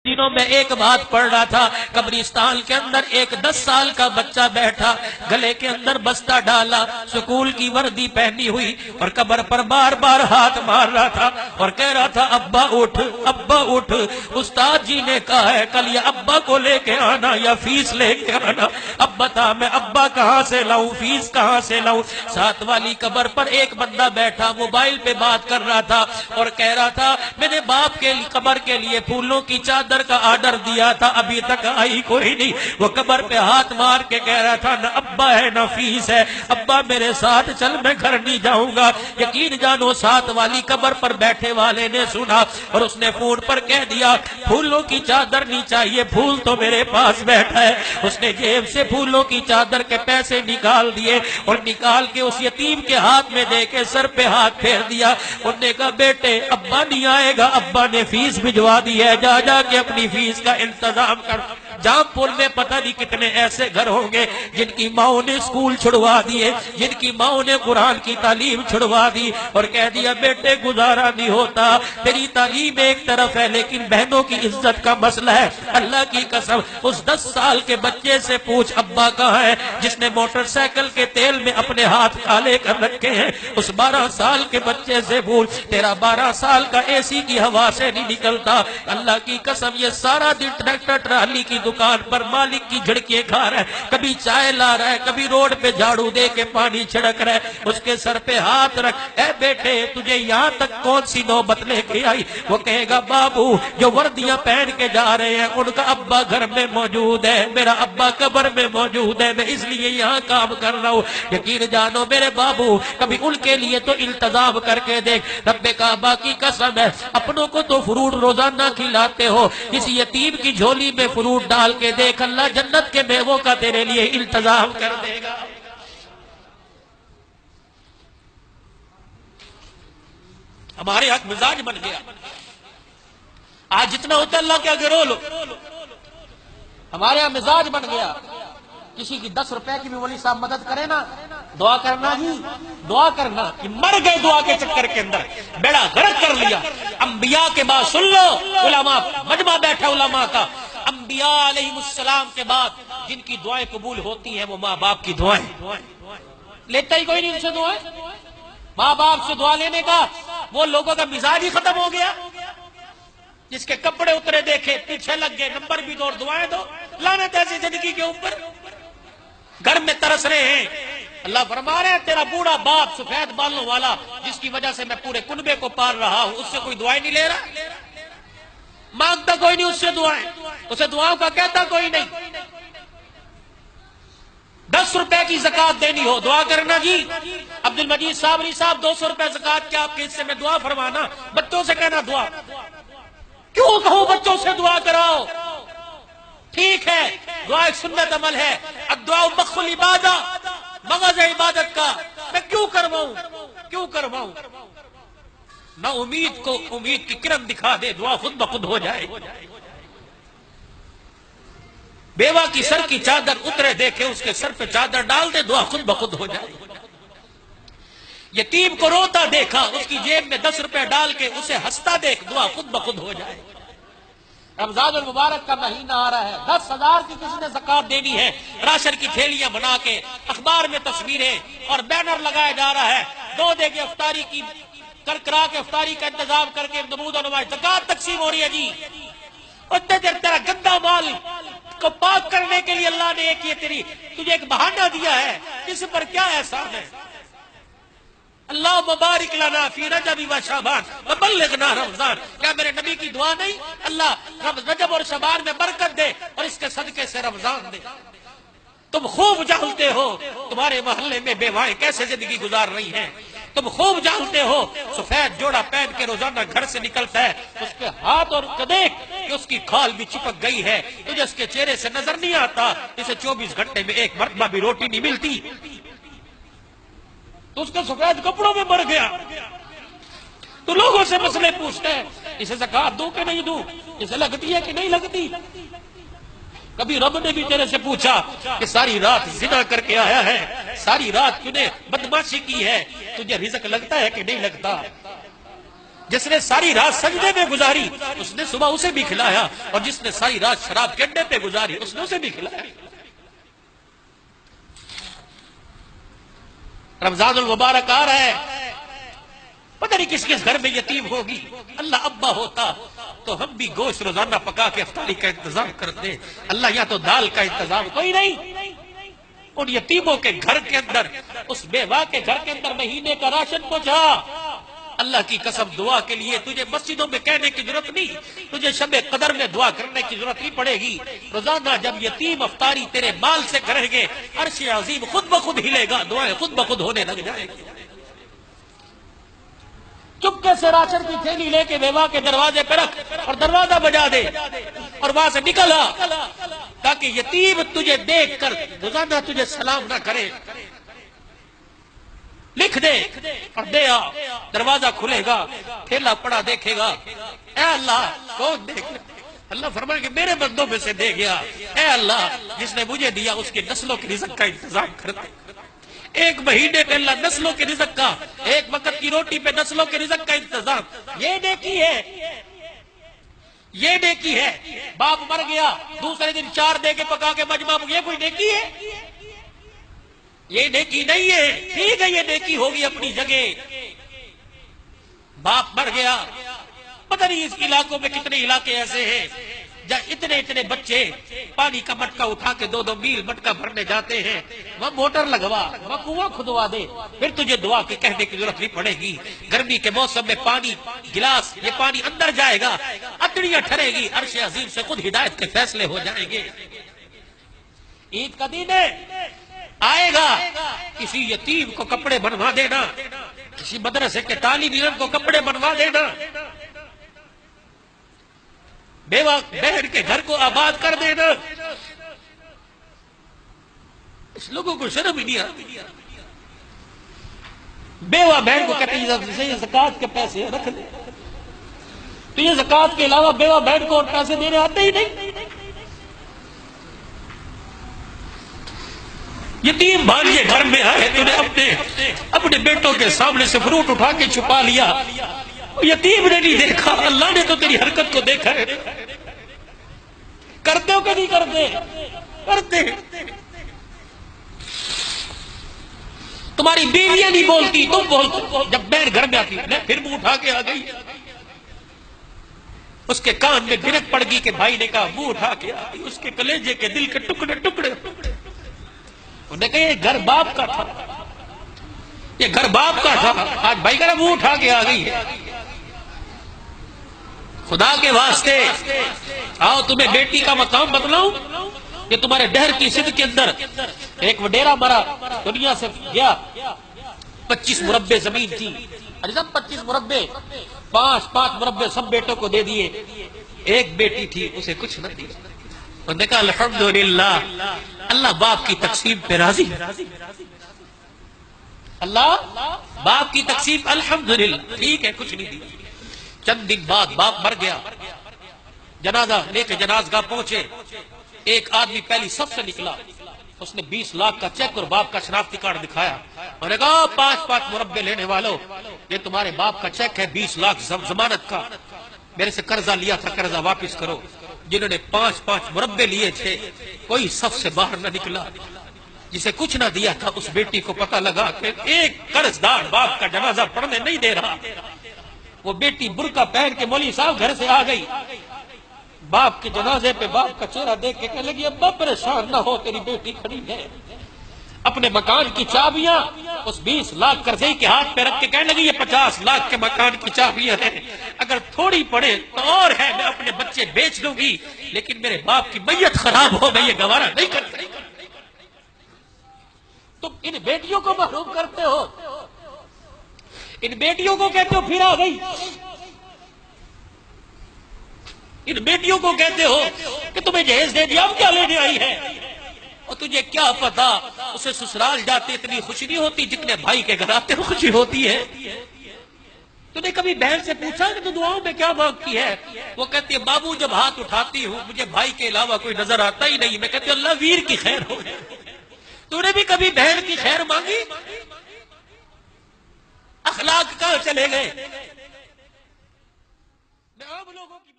دنوں میں ایک بات پڑھ رہا تھا، قبرستان کے اندر ایک 10 سال کا بچہ بیٹھا، گلے کے اندر بستہ ڈالا، سکول کی وردی پہنی ہوئی، اور قبر پر بار بار ہاتھ مار رہا تھا اور کہہ رہا تھا ابا اٹھ، ابا اٹھ، استاد جی نے کہا ہے کل یا ابا کو لے کے آنا یا فیس لے کے آنا۔ اب بتا میں ابا کہاں سے لاؤں، فیس کہاں سے لاؤں؟ ساتھ والی قبر پر ایک بندہ بیٹھا موبائل پہ بات کر رہا تھا اور کہہ رہا تھا میں نے باپ کے قبر کے لیے پھولوں کی چادر کا آرڈر دیا تھا، ابھی تک آئی کوئی نہیں۔ وہ قبر پہ ہاتھ مار کے کہہ رہا تھا نہ ابا ہے نہ فیس ہے، ابا میرے ساتھ چل میں گھر نہیں جاؤں گا۔ یقین جانو ساتھ والی قبر پر بیٹھے والے نے سنا اور اس نے فون پر کہہ دیا پھولوں کی چادر نہیں چاہیے، پھول تو میرے پاس بیٹھا ہے۔ اس نے جیب سے پھولوں کی چادر کے پیسے نکال دیے اور نکال کے اس یتیم کے ہاتھ میں دے کے سر پہ ہاتھ پھیر دیا۔ انہوں نے کہا بیٹے ابا نہیں آئے گا، ابا نے فیس بھجوا دی ہے، جا جا کے اپنی فیس کا انتظام کر۔ جام پور میں پتہ نہیں کتنے ایسے گھر ہوں گے جن کی ماؤں نے اسکول چھڑوا دیے، جن کی ماؤں نے قرآن کی تعلیم چھڑوا دی اور کہہ دیا بیٹے گزارا نہیں ہوتا، تیری تعلیم ایک طرف ہے لیکن بہنوں کی عزت کا مسئلہ ہے۔ اللہ کی قسم اس 10 سال کے بچے سے پوچھ ابا کہاں ہے جس نے موٹر سائیکل کے تیل میں اپنے ہاتھ کالے کر رکھے ہیں؟ اس 12 سال کے بچے سے پوچھ تیرا 12 سال کا اے سی کی ہوا سے نہیں نکلتا۔ اللہ کی قسم یہ سارا دن ٹریکٹر ٹرالی کی دکان پر مالک کی جھڑکیاں کھا رہا ہے، کبھی چائے لا رہا ہے، کبھی روڈ پہ جھاڑو دے کے پانی چھڑک رہا ہے۔ اس کے سر پہ ہاتھ رکھ، اے بیٹے تجھے یہاں تک کون سی نوبت لے کے آئی؟ وہ کہے گا بابو جو وردیاں پہن کے جا رہے ہیں ان کا ابا گھر میں موجود ہے، میرا ابا قبر میں موجود ہے، میں اس لیے یہاں کام کر رہا ہوں۔ یقین جانو میرے بابو کبھی ان کے لیے تو التزام کر کے دیکھ، رب کعبہ کی قسم ہے اپنوں کو تو فروٹ روزانہ کھلاتے ہو، اس یتیم کی جھولی میں فروٹ ڈال کے دیکھ اللہ جنت کے میووں کا تیرے لیے التزام کر دے گا۔ ہمارے حق مزاج بن گیا، آج جتنا ہوتا ہے اللہ کے آگے رو لو۔ ہمارے یہاں مزاج بن گیا، کسی کی 10 روپے کی بھی ولی صاحب مدد کرے نا دعا کرنا جی، دعا کرنا کہ مر گئے دعا کے چکر کے اندر، بیڑا غرق کر لیا۔ انبیاء کے بعد سن لو، علماء مجمع بیٹھا علماء کا، انبیاء علیہ السلام کے بعد جن کی دعائیں قبول ہوتی ہیں وہ ماں باپ کی دعائیں۔ لیتا ہی کوئی نہیں ان سے دعائیں، ماں باپ سے دعا لینے کا وہ لوگوں کا مزاج ہی ختم ہو گیا۔ جس کے کپڑے اترے دیکھے پیچھے لگ گئے، نمبر بھی دو اور دعائیں دو، لعنت ایسی زندگی کے اوپر۔ گھر میں ترس رہے ہیں، اللہ فرما رہے ہیں تیرا بوڑھا باپ سفید بالوں والا جس کی وجہ سے میں پورے کنبے کو پال رہا ہوں، اس سے کوئی دعائیں نہیں لے رہا، مانگتا کوئی نہیں اس سے دعائیں، اسے دعاؤں کا کہتا کوئی نہیں۔ 10 روپے کی زکوٰۃ دینی ہو دعا کرنا جی، عبد المجید صاحب علی صاحب 200 روپے زکوٰۃ کے آپ کے حصے میں دعا فرمانا، بچوں سے کہنا دعا، کیوں کہو بچوں سے دعا کراؤ؟ ٹھیک ہے دعا ایک سنت عمل ہے، الدعاء مخ العبادہ، مغز عبادت کا، میں کیوں کرواؤں، کیوں کرواؤں؟ نہ امید کو امید کی کرن دکھا دے، دعا خود بخود ہو جائے۔ بیوہ کی سر کی چادر اترے دیکھے اس کے سر پہ چادر ڈال دے، دعا خود بخود ہو جائے۔ یتیم کو روتا دیکھا اس کی جیب میں 10 روپے ڈال کے اسے ہنستا دیکھ، دعا خود بخود ہو جائے۔ رمضان المبارک کا مہینہ آ رہا ہے، 10,000 کی کسی نے زکوٰۃ دینی ہے، راشن کی تھیلیاں بنا کے اخبار میں تصویریں اور بینر لگایا جا رہا ہے، 2 دے کے افطاری کی کرا کے افطاری کا انتظام کر کے نمود و نمائش زکوٰۃ تقسیم ہو رہی ہے جی۔ اتنے دیر تیرا گندا مال کو پاک کرنے کے لیے اللہ نے تجھے ایک بہانہ دیا ہے، اس پر کیا احسان ہے؟ اللہ مبارک لنا فی رجب و شعبان وبلغنا رمضان، کیا میرے نبی کی دعا نہیں؟ اللہ رجب اور شعبان میں برکت دے اور اس کے صدقے سے رمضان دے۔ تم خوب جانتے ہو تمہارے محلے میں بیوائیں کیسے زندگی گزار رہی ہیں، تم خوب جانتے ہو سفید جوڑا پہن کے روزانہ گھر سے نکلتا ہے، اس کے ہاتھ اور دیکھ کہ اس کی کھال بھی چپک گئی ہے، تجھے اس کے چہرے سے نظر نہیں آتا، اسے 24 گھنٹے میں ایک مرتبہ بھی روٹی نہیں ملتی، تو اس کے سفید کپڑوں میں مر گیا، تو لوگوں سے مسئلے پوچھتے ہیں اسے زکوٰۃ دوں کہ نہیں دوں، اسے لگتی ہے کہ نہیں لگتی؟ کبھی رب نے بھی تیرے سے پوچھا کہ ساری رات زنا کر کے آیا ہے، ساری رات تو نے بدماشی کی ہے، تجھے رزق لگتا ہے کہ نہیں لگتا؟ جس نے ساری رات سجدے میں گزاری اس نے صبح اسے بھی کھلایا، اور جس نے ساری رات شراب کے اڈے پہ گزاری اس نے اسے بھی کھلایا۔ رمضان المبارک آ رہا ہے، پتہ نہیں کس کس گھر میں یتیم ہوگی۔ اللہ ابا ہوتا تو ہم بھی گوشت روزانہ پکا کے افطاری کا انتظام کرتے، اللہ یا تو دال کا انتظام کوئی نہیں۔ ان یتیموں کے گھر کے اندر، اس بیوہ کے گھر کے اندر مہینے کا راشن پہنچا۔ اللہ کی قسم دعا کے لیے تجھے مسجدوں میں کہنے کی ضرورت نہیں، تجھے شب قدر میں دعا کرنے کی ضرورت نہیں پڑے گی۔ روزانہ جب یتیم افطاری تیرے مال سے کریں گے، عرش عظیم خود بخود ہلے گا، دعائیں خود بخود ہونے لگ جائیں گی۔ چپکے سے راشن کی تھیلی لے کے بیوہ کے دروازے پہ رکھ اور دروازہ بجا دے اور وہاں سے نکل آ، تاکہ یتیم تجھے دیکھ کر روزانہ تجھے سلام نہ کرے۔ لکھ دے اور دے آ، دروازہ کھلے گا، تھیلا پڑا دیکھے گا، اے اللہ کون دیکھ لے؟ اللہ فرمائے کہ میرے بندوں میں سے دے گیا، اے اللہ جس نے مجھے دیا اس کی نسلوں کی رزق کا انتظام کرتے۔ ایک مہینے پہ اللہ نسلوں کے رزق کا، ایک وقت کی روٹی پہ نسلوں کے رزق کا انتظام، یہ نیکی ہے، یہ نیکی ہے۔ باپ مر گیا دوسرے دن 4 دے کے پکا کے مجمع، یہ کوئی نیکی ہے؟ یہ نیکی نہیں ہے۔ ٹھیک ہے یہ نیکی ہوگی اپنی جگہ، باپ مر گیا، پتہ نہیں اس علاقوں میں کتنے علاقے ایسے ہیں جہاں اتنے بچے پانی کا مٹکا اٹھا کے 2 میل مٹکا بھرنے جاتے ہیں۔ وہ موٹر لگوا، وہ کنواں کھدوا دے، پھر تجھے دعا کے کہنے کی ضرورت نہیں پڑے گی۔ گرمی کے موسم میں پانی گلاس، یہ پانی اندر جائے گا، اکڑیاں ٹھرے گی، عرش عظیم سے خود ہدایت کے فیصلے ہو جائیں گے۔ عید کا دن ہے، آئے گا، کسی یتیم کو کپڑے بنوا دینا، کسی مدرسے کے طالب علم کو کپڑے بنوا دینا، بیوہ بہن کے گھر کو آباد کر دینا۔ اس لوگوں کو شرم ہی نہیں آتی۔ بیوہ بہن کو کہتے ہیں یہ زکوٰۃ کے پیسے رکھ لے، تو یہ زکوٰۃ کے علاوہ بیوہ بہن کو اور پیسے دینے آتے ہی نہیں۔ یتیم بھانجے گھر میں آئے تو اپنے بیٹوں کے سامنے سے فروٹ اٹھا کے چھپا لیا، یتیم نے نہیں دیکھا، اللہ نے تو تیری حرکت کو دیکھا ہے۔ کرتے ہو کہ نہیں کرتے؟ کرتے۔ تمہاری بیویاں نہیں بولتی، تم بولتے۔ جب بہن گھر میں آتی میں پھر منہ اٹھا کے آ گئی، اس کے کان میں گرج پڑ گئی کہ بھائی نے کہا منہ اٹھا کے آ گئی، اس کے کلیجے کے دل کے ٹکڑے ٹکڑے۔ انہوں نے کہا یہ گھر باپ کا تھا، یہ گھر باپ کا تھا، آج بھائی کہہ رہا منہ اٹھا کے آ گئی ہے۔ خدا کے واسطے آؤ تمہیں بیٹی کا مقام بتلاؤں۔ یہ تمہارے ڈہر کی سندھ کے اندر ایک وڈیرا مرا، دنیا سے گیا، 25 مربع زمین تھی، 25 مربع، 5 مربع سب بیٹوں کو دے دیے، ایک بیٹی تھی اسے کچھ نہ دیا۔ انہوں نے کہا الحمدللہ، اللہ باپ کی تقسیم پہ راضی، اللہ باپ کی تقسیم الحمدللہ ٹھیک ہے، کچھ نہیں دیا۔ چند دن بعد باپ مر گیا، جنازہ لے کے جنازگاہ پہنچے، ایک آدمی پہلی صف سے نکلا، اس نے 20 لاکھ کا چیک اور باپ کا شناختی کارڈ دکھایا، انہوں نے کہا 5 مربع لینے والوں، یہ تمہارے باپ کا چیک ہے 20 لاکھ ضمانت کا، میرے سے قرضہ لیا تھا، قرضہ واپس کرو۔ جنہوں نے 5 مربع لیے تھے کوئی صف سے باہر نہ نکلا، جسے کچھ نہ دیا تھا اس بیٹی کو پتہ لگا کہ ایک قرض دار باپ کا جنازہ پڑھنے نہیں دے رہا۔ وہ بیٹی برقع پہن کے مولوی صاحب گھر سے آ گئی، باپ کے جنازے پہ باپ کا چہرہ دیکھ کے کہنے لگی ابا پریشان نہ ہو، تیری بیٹی کھڑی ہے۔ اپنے مکان کی چابیاں اس 20 لاکھ قرضے کے ہاتھ پہ رکھ کے کہنے لگی یہ 50 لاکھ کے مکان کی چابیاں ہیں، اگر تھوڑی پڑے تو اور ہے، میں اپنے بچے بیچ لوں گی، لیکن میرے باپ کی میت خراب ہو میں یہ گوارا نہیں کر سکتی۔ تم ان بیٹیوں کو محروم کرتے ہو، ان بیٹیوں کو کہتے ہو پھر آ گئی، ان بیٹیوں کو کہتے ہو کہ تمہیں جہیز دے دیا، اب کیا لینے آئی ہے؟ اور تجھے کیا پتا اسے سسرال جاتے اتنی خوشی نہیں ہوتی جتنے بھائی کے گھر آتے خوشی ہوتی ہے۔ تو نے کبھی بہن سے پوچھا کہ تو دعاؤں میں کیا مانگتی ہے؟ وہ کہتی ہے بابو جب ہاتھ اٹھاتی ہوں مجھے بھائی کے علاوہ کوئی نظر آتا ہی نہیں، میں کہتی ہوں اللہ ویر کی خیر ہو۔ تو نے بھی کبھی بہن کی خیر مانگی؟ اخلاق کہاں چلے گئے؟ میں عام لوگوں کی